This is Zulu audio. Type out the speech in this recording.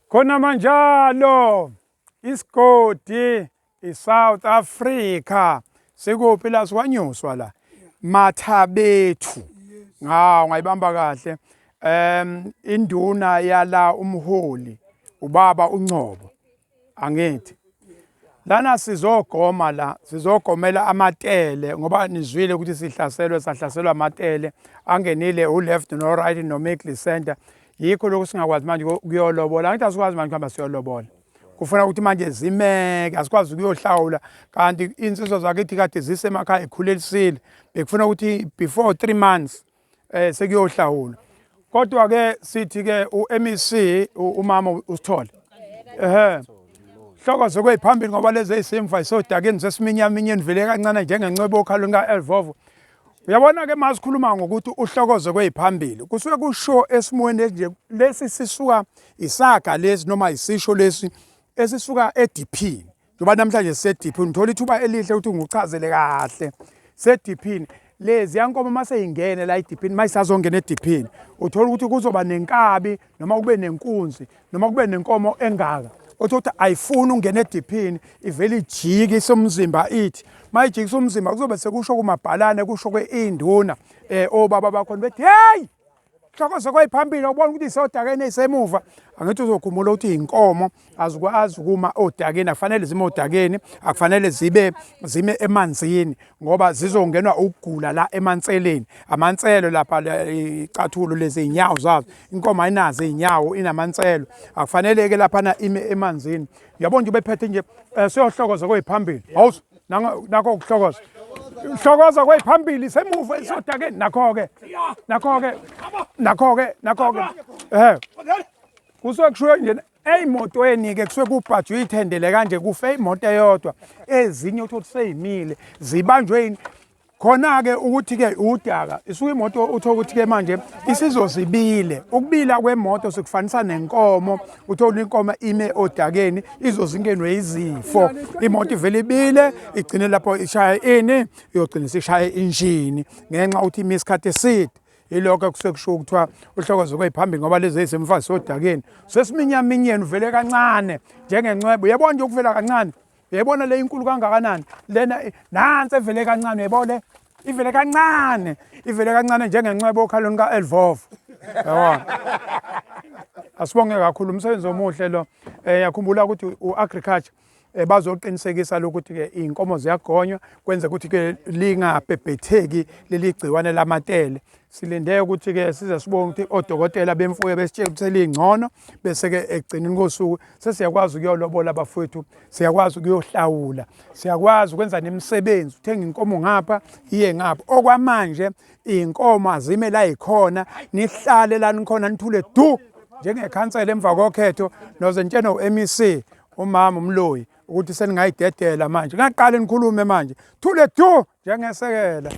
Khona manjalo isigodi iSouth Africa sikuphi la siwanyuswa la Mathabethu ngayibamba kahle induna yala umholi ubaba uNcobo angithi lana sizogoma la sizogomela amatele ngoba nizwile ukuthi sahlaselwa amatele angenile u-left no right no middle center yikho lokho singakwazi manje ukuyolobola ngithi asikwazi manje kuhamba siyolobola kufuna ukuthi manje zimeke asikwazi ukuyohlawula kanti insizwa zakithi kade zisemakhaya ikhulelisile bekufuna ukuthi before 3 months sekuyohlawula kodwa ke sithi ke uMEC umama uSithole Hlokoza kweyiphambili ngoba lezi eyisimva isodakeni sesiminyaminyeni vele kancane njengencwebe okhalweni kaElvovo uyabona ke masikhuluma ngokuthi uhlokoze kweyiphambili kusuke kusho esimweni nje lesi sisuka isaga lesi noma isisho lesi esisuka ediphini ngoba namhlanje sisediphini uthola ithuba elihle ukuthi nguchazele kahle sediphini lezi yankomo mase ingene la ediphini mayisazongena ediphini uthola ukuthi kuzoba nenkabi noma kube nenkunzi noma kube nenkomo engaka othothi ayifuni ungena ediphini ivele ijike isomzimba ithi mayijikisa umzimba kuzobe sekusho kumabhalane kusho kweinduna obaba bakhona bethi hey Hlokoza kweyiphambili ubona ukuthi isodakeni esemuva angithi uzokhumula ukuthi inkomo azikwazi ukuma odakeni afanele zime odakeni akufanele zime emanzini ngoba zizongenwa ukugula la emanseleni amantselo lapha icathulo lezi inyawo zazo inkomo ayinazo inyawo inamanselo akufanele ke lapha ime emanzini uyabona nje bephethe nje siyohlokoza kweyiphambili awuzi nakho ukuhlokoza Hlokoza kweyiphambili semuva esodakeni nakho ke kusuke kusho nje eyimotweni ke kusuke kubhajwe ithendele kanje kufe imoto eyodwa ezinye uthothi seyimile zibanjwe yini khona ke ukuthi ke udaka isuke imoto uthola ukuthi ke manje isizozibile ukubila kwemoto sikufanisa nenkomo uthola inkomo ime odakeni izozingenwe izifo imoto ivele ibile igcine lapho ishaya ini iyogcina isishaya injini ngenxa ukuthi ime isikhathi eside ilokho kusekusho ukuthiwa uhlokoza kweyiphambili ngoba lezi ezisemva sodakeni sesiminyaminyeni uvele kancane njengencwebe uyabona nje ukuvela kancane uyayibona le inkulu kangakanani lena nansi evele kancane uyayibona ivele kancane njengencwebe okhalweni kaElvovo yabona asibonge kakhulu umsebenzi omuhle lo yakhumbula ukuthi uagriculture bazoqinisekisa ukuthi ke inkomo ziyagonywa kwenza ukuthi ke lingabhebhetheki leli gciwane lamatele silinde ukuthi ke size sibone ukuthi odokotela bemfuyo besitshela ukuthi selingcono bese ke egcinini kosuku sesiyakwazi ukuyolobola abafowethu siyakwazi ukuyohlawula siyakwazi ukwenza nemisebenzi uthenga inkomo ngapha iye ngapha okwamanje inkomo azime la ikhona nihlale la nikhona nithule du njengekhansela emva kokhetho nozentshena uMEC umama umloyi ukuthi seningayidedela manje ngaqale nikhulume manje thule du njengesekela